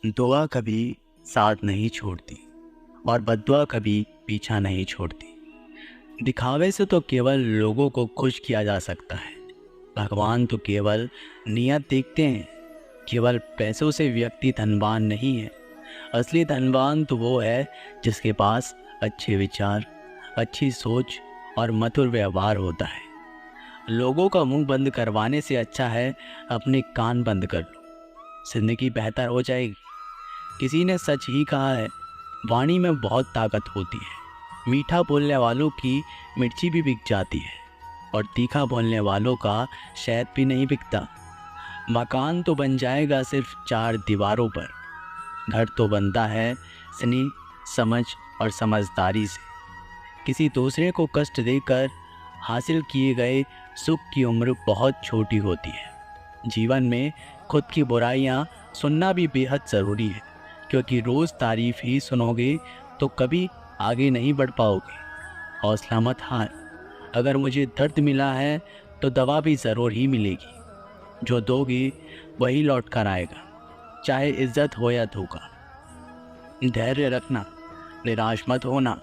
दुआ कभी साथ नहीं छोड़ती और बद्दुआ कभी पीछा नहीं छोड़ती। दिखावे से तो केवल लोगों को खुश किया जा सकता है। भगवान तो केवल नियत देखते हैं। केवल पैसों से व्यक्ति धनवान नहीं है। असली धनवान तो वो है जिसके पास अच्छे विचार, अच्छी सोच और मधुर व्यवहार होता है। लोगों का मुंह बंद करवाने से अच्छा है अपने कान बंद कर लो, जिंदगी बेहतर हो जाएगी। किसी ने सच ही कहा है, वाणी में बहुत ताकत होती है। मीठा बोलने वालों की मिर्ची भी बिक जाती है और तीखा बोलने वालों का शहद भी नहीं बिकता। मकान तो बन जाएगा सिर्फ चार दीवारों पर, घर तो बनता है स्नेह, समझ और समझदारी से। किसी दूसरे को कष्ट देकर हासिल किए गए सुख की उम्र बहुत छोटी होती है। जीवन में खुद की बुराइयां सुनना भी बेहद ज़रूरी है, क्योंकि रोज़ तारीफ ही सुनोगे तो कभी आगे नहीं बढ़ पाओगे। हौसला मत हार। अगर मुझे दर्द मिला है तो दवा भी ज़रूर ही मिलेगी। जो दोगे वही लौट कर आएगा, चाहे इज्जत हो या धोखा। धैर्य रखना, निराश मत होना,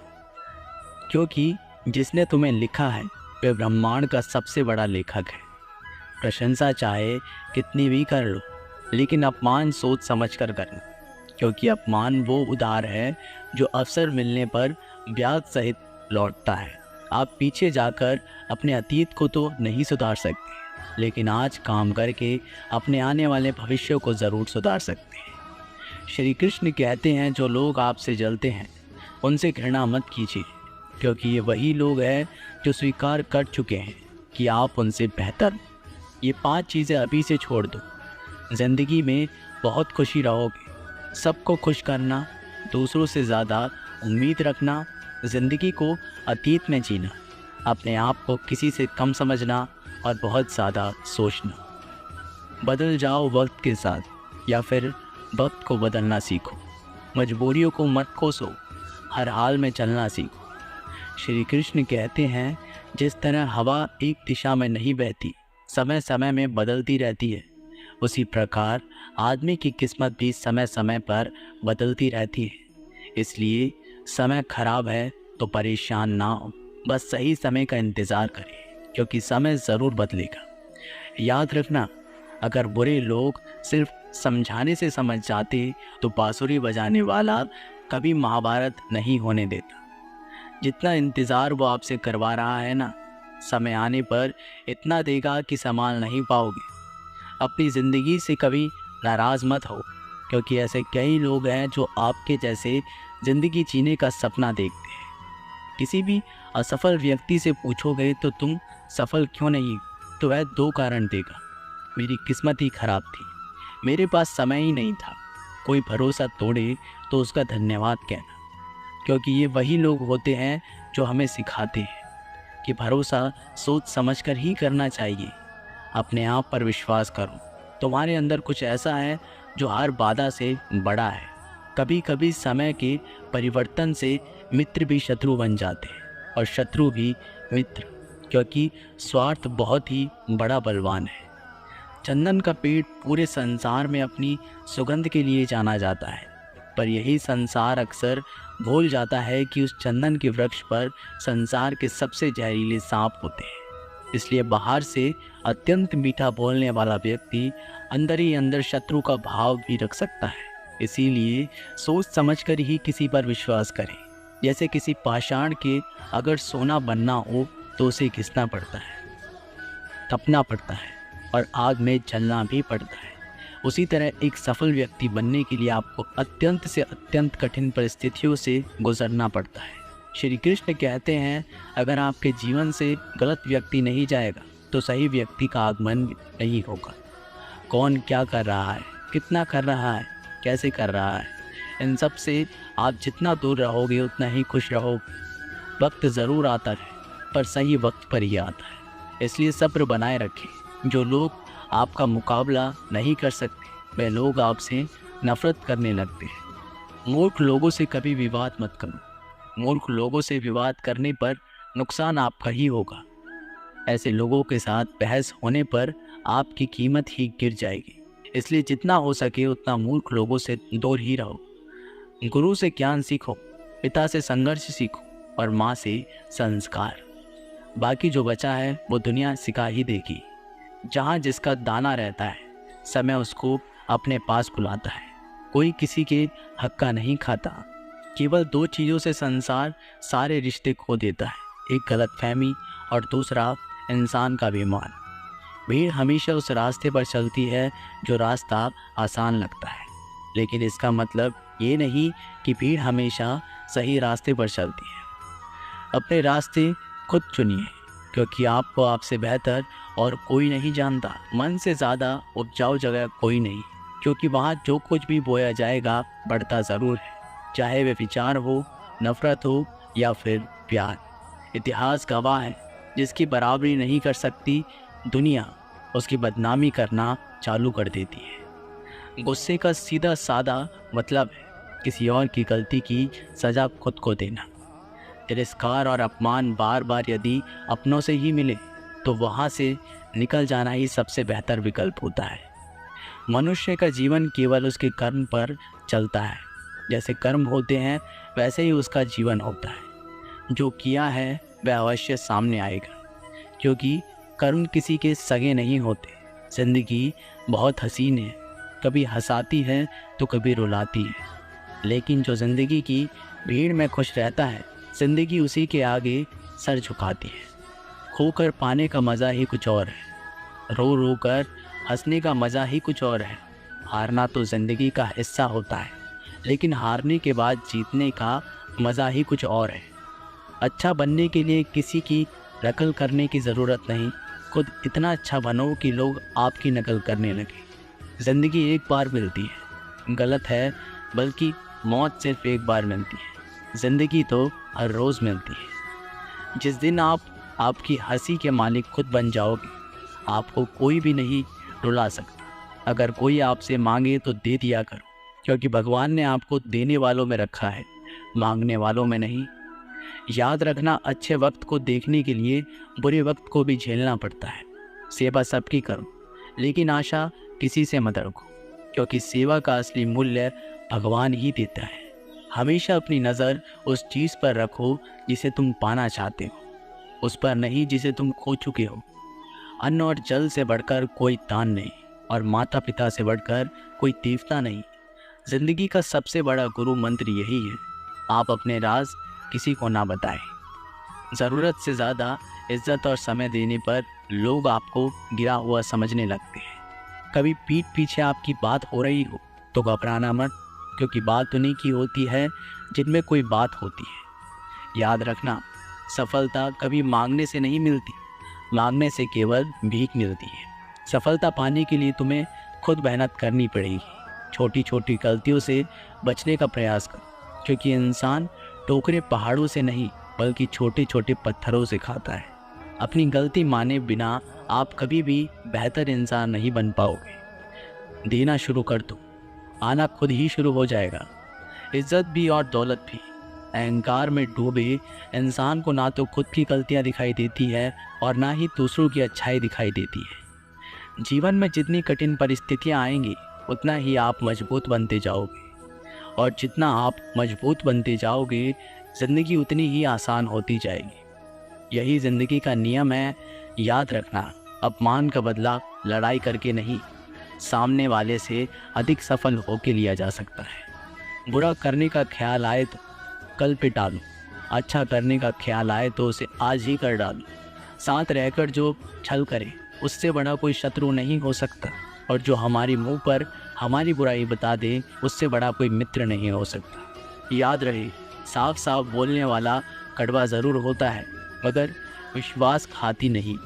क्योंकि जिसने तुम्हें लिखा है वह ब्रह्मांड का सबसे बड़ा लेखक है। प्रशंसा चाहे कितनी भी कर लो, लेकिन अपमान सोच समझ कर करना, क्योंकि अपमान वो उधार है जो अवसर मिलने पर ब्याज सहित लौटता है। आप पीछे जाकर अपने अतीत को तो नहीं सुधार सकते, लेकिन आज काम करके अपने आने वाले भविष्य को ज़रूर सुधार सकते हैं। श्री कृष्ण कहते हैं, जो लोग आपसे जलते हैं उनसे घृणा मत कीजिए, क्योंकि ये वही लोग हैं जो स्वीकार कर चुके हैं कि आप उनसे बेहतर। ये 5 चीज़ें अभी से छोड़ दो। ज़िंदगी में बहुत खुशी रहोगे। सबको खुश करना, दूसरों से ज़्यादा उम्मीद रखना, ज़िंदगी को अतीत में जीना, अपने आप को किसी से कम समझना और बहुत ज़्यादा सोचना। बदल जाओ वक्त के साथ, या फिर वक्त को बदलना सीखो। मजबूरियों को मत कोसो, हर हाल में चलना सीखो। श्री कृष्ण कहते हैं, जिस तरह हवा एक दिशा में नहीं बहती, समय समय में बदलती रहती है, उसी प्रकार आदमी की किस्मत भी समय समय पर बदलती रहती है। इसलिए समय खराब है तो परेशान ना हो, बस सही समय का इंतज़ार करें, क्योंकि समय ज़रूर बदलेगा। याद रखना, अगर बुरे लोग सिर्फ समझाने से समझ जाते तो बांसुरी बजाने वाला कभी महाभारत नहीं होने देता। जितना इंतज़ार वो आपसे करवा रहा है ना, समय आने पर इतना देगा कि संभाल नहीं पाओगे। अपनी ज़िंदगी से कभी नाराज़ मत हो, क्योंकि ऐसे कई लोग हैं जो आपके जैसे ज़िंदगी जीने का सपना देखते हैं। किसी भी असफल व्यक्ति से पूछोगे तो तुम सफल क्यों नहीं, तो वह 2 कारण देगा। मेरी किस्मत ही खराब थी, मेरे पास समय ही नहीं था। कोई भरोसा तोड़े तो उसका धन्यवाद कहना, क्योंकि ये वही लोग होते हैं जो हमें सिखाते हैं कि भरोसा सोच समझकर ही करना चाहिए। अपने आप पर विश्वास करो, तुम्हारे अंदर कुछ ऐसा है जो हर बाधा से बड़ा है। कभी कभी समय के परिवर्तन से मित्र भी शत्रु बन जाते हैं और शत्रु भी मित्र, क्योंकि स्वार्थ बहुत ही बड़ा बलवान है। चंदन का पेड़ पूरे संसार में अपनी सुगंध के लिए जाना जाता है, पर यही संसार अक्सर भूल जाता है कि उस चंदन के वृक्ष पर संसार के सबसे जहरीले सांप होते हैं। इसलिए बाहर से अत्यंत मीठा बोलने वाला व्यक्ति अंदर ही अंदर शत्रु का भाव भी रख सकता है। इसीलिए सोच समझकर ही किसी पर विश्वास करें। जैसे किसी पाषाण के अगर सोना बनना हो तो उसे घिसना पड़ता है, तपना पड़ता है और आग में जलना भी पड़ता है। उसी तरह एक सफल व्यक्ति बनने के लिए आपको अत्यंत से अत्यंत कठिन परिस्थितियों से गुजरना पड़ता है। श्री कृष्ण कहते हैं, अगर आपके जीवन से गलत व्यक्ति नहीं जाएगा तो सही व्यक्ति का आगमन नहीं होगा। कौन क्या कर रहा है, कितना कर रहा है, कैसे कर रहा है, इन सब से आप जितना दूर रहोगे उतना ही खुश रहोगे। वक्त ज़रूर आता है, पर सही वक्त पर ही आता है। इसलिए सब्र बनाए रखें। जो लोग आपका मुकाबला नहीं कर सकते, वे लोग आपसे नफरत करने लगते हैं। मूर्ख लोगों से कभी विवाद मत करो। मूर्ख लोगों से विवाद करने पर नुकसान आपका ही होगा। ऐसे लोगों के साथ बहस होने पर आपकी कीमत ही गिर जाएगी। इसलिए जितना हो सके उतना मूर्ख लोगों से दूर ही रहो। गुरु से ज्ञान सीखो, पिता से संघर्ष सीखो और माँ से संस्कार। बाकी जो बचा है वो दुनिया सिखा ही देगी। जहाँ जिसका दाना रहता है, समय उसको अपने पास बुलाता है। कोई किसी के हक का नहीं खाता। केवल दो चीज़ों से संसार सारे रिश्ते खो देता है, एक गलतफहमी और दूसरा इंसान का अभिमान। भीड़ हमेशा उस रास्ते पर चलती है जो रास्ता आसान लगता है, लेकिन इसका मतलब ये नहीं कि भीड़ हमेशा सही रास्ते पर चलती है। अपने रास्ते खुद चुनिए, क्योंकि आपको आपसे बेहतर और कोई नहीं जानता। मन से ज़्यादा उपजाऊ जगह कोई नहीं, क्योंकि वहाँ जो कुछ भी बोया जाएगा बढ़ता ज़रूर है, चाहे वे विचार हो, नफ़रत हो या फिर प्यार। इतिहास गवाह है, जिसकी बराबरी नहीं कर सकती दुनिया, उसकी बदनामी करना चालू कर देती है। गुस्से का सीधा सादा मतलब है किसी और की गलती की सज़ा खुद को देना। तिरस्कार और अपमान बार बार यदि अपनों से ही मिले तो वहाँ से निकल जाना ही सबसे बेहतर विकल्प होता है। मनुष्य का जीवन केवल उसके कर्म पर चलता है। जैसे कर्म होते हैं वैसे ही उसका जीवन होता है। जो किया है वह अवश्य सामने आएगा, क्योंकि कर्म किसी के सगे नहीं होते। जिंदगी बहुत हसीन है, कभी हंसाती है तो कभी रुलाती है, लेकिन जो ज़िंदगी की भीड़ में खुश रहता है, ज़िंदगी उसी के आगे सर झुकाती है। खोकर पाने का मज़ा ही कुछ और है, रो रो कर हंसने का मज़ा ही कुछ और है। हारना तो ज़िंदगी का हिस्सा होता है, लेकिन हारने के बाद जीतने का मज़ा ही कुछ और है। अच्छा बनने के लिए किसी की नकल करने की ज़रूरत नहीं, खुद इतना अच्छा बनो कि लोग आपकी नकल करने लगे। ज़िंदगी एक बार मिलती है, गलत है, बल्कि मौत सिर्फ एक बार मिलती है। ज़िंदगी तो हर रोज़ मिलती है। जिस दिन आप आपकी हंसी के मालिक खुद बन जाओगे, आपको कोई भी नहीं रुला सकता। अगर कोई आपसे मांगे तो दे दिया करो, क्योंकि भगवान ने आपको देने वालों में रखा है, मांगने वालों में नहीं। याद रखना, अच्छे वक्त को देखने के लिए बुरे वक्त को भी झेलना पड़ता है। सेवा सबकी करो, लेकिन आशा किसी से मत रखो, क्योंकि सेवा का असली मूल्य भगवान ही देता है। हमेशा अपनी नज़र उस चीज़ पर रखो जिसे तुम पाना चाहते हो, उस पर नहीं जिसे तुम खो चुके हो। अन्न और जल से बढ़कर कोई दान नहीं, और माता पिता से बढ़कर कोई देवता नहीं। जिंदगी का सबसे बड़ा गुरु मंत्र यही है, आप अपने राज किसी को ना बताएं। ज़रूरत से ज़्यादा इज्जत और समय देने पर लोग आपको गिरा हुआ समझने लगते हैं। कभी पीठ पीछे आपकी बात हो रही हो तो घबराना मत, क्योंकि बात उन्हीं की होती है जिनमें कोई बात होती है। याद रखना, सफलता कभी मांगने से नहीं मिलती, मांगने से केवल भीख मिलती है। सफलता पाने के लिए तुम्हें खुद मेहनत करनी पड़ेगी। छोटी छोटी गलतियों से बचने का प्रयास करो, क्योंकि इंसान टोकरे पहाड़ों से नहीं बल्कि छोटे छोटे पत्थरों से खाता है। अपनी गलती माने बिना आप कभी भी बेहतर इंसान नहीं बन पाओगे। देना शुरू कर दो, आना खुद ही शुरू हो जाएगा। इज्जत भी और दौलत भी। अहंकार में डूबे इंसान को ना तो खुद की गलतियां दिखाई देती है और ना ही दूसरों की अच्छाई दिखाई देती है। जीवन में जितनी कठिन परिस्थितियां आएंगी उतना ही आप मजबूत बनते जाओगे, और जितना आप मजबूत बनते जाओगे ज़िंदगी उतनी ही आसान होती जाएगी। यही ज़िंदगी का नियम है। याद रखना, अपमान का बदला लड़ाई करके नहीं, सामने वाले से अधिक सफल होके लिया जा सकता है। बुरा करने का ख्याल आए तो कल पे टालो, अच्छा करने का ख्याल आए तो उसे आज ही कर डालो। साथ रहकर जो छल करे उससे बड़ा कोई शत्रु नहीं हो सकता, और जो हमारे मुंह पर हमारी बुराई बता दे उससे बड़ा कोई मित्र नहीं हो सकता। याद रहे, साफ साफ बोलने वाला कड़वा ज़रूर होता है, मगर विश्वासघाती नहीं।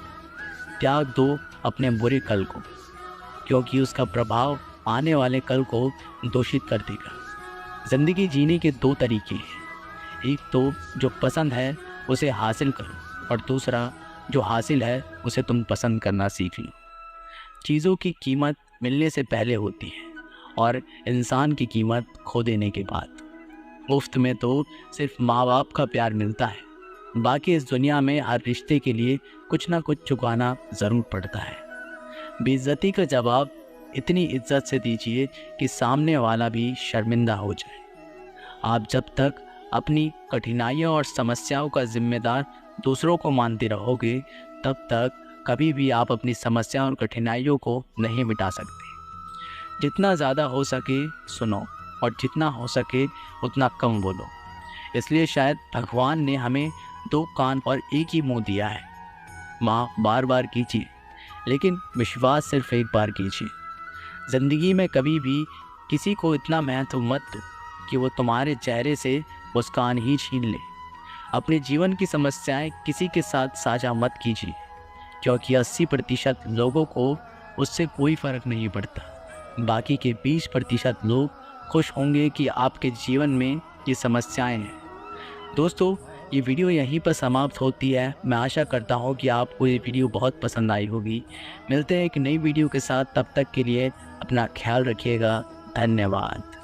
त्याग दो अपने बुरे कल को, क्योंकि उसका प्रभाव आने वाले कल को दूषित कर देगा। ज़िंदगी जीने के दो तरीके हैं, एक तो जो पसंद है उसे हासिल करो, और दूसरा जो हासिल है उसे तुम पसंद करना सीख लो। चीज़ों की कीमत मिलने से पहले होती है, और इंसान की कीमत खो देने के बाद। मुफ्त में तो सिर्फ माँ बाप का प्यार मिलता है, बाकी इस दुनिया में हर रिश्ते के लिए कुछ ना कुछ चुकाना ज़रूर पड़ता है। बेइज्जती का जवाब इतनी इज्जत से दीजिए कि सामने वाला भी शर्मिंदा हो जाए। आप जब तक अपनी कठिनाइयों और समस्याओं का जिम्मेदार दूसरों को मानते रहोगे, तब तक कभी भी आप अपनी समस्या और कठिनाइयों को नहीं मिटा सकते। जितना ज़्यादा हो सके सुनो, और जितना हो सके उतना कम बोलो। इसलिए शायद भगवान ने हमें 2 कान और एक ही मुंह दिया है। माफ़ बार बार कीजिए, लेकिन विश्वास सिर्फ एक बार कीजिए। ज़िंदगी में कभी भी किसी को इतना महत्व मत दो कि वो तुम्हारे चेहरे से मुस्कान ही छीन ले। अपने जीवन की समस्याएं किसी के साथ साझा मत कीजिए, क्योंकि 80% लोगों को उससे कोई फ़र्क नहीं पड़ता। बाकी के 20% लोग खुश होंगे कि आपके जीवन में ये समस्याएं हैं। दोस्तों, ये वीडियो यहीं पर समाप्त होती है। मैं आशा करता हूँ कि आपको ये वीडियो बहुत पसंद आई होगी। मिलते हैं एक नई वीडियो के साथ, तब तक के लिए अपना ख्याल रखिएगा। धन्यवाद।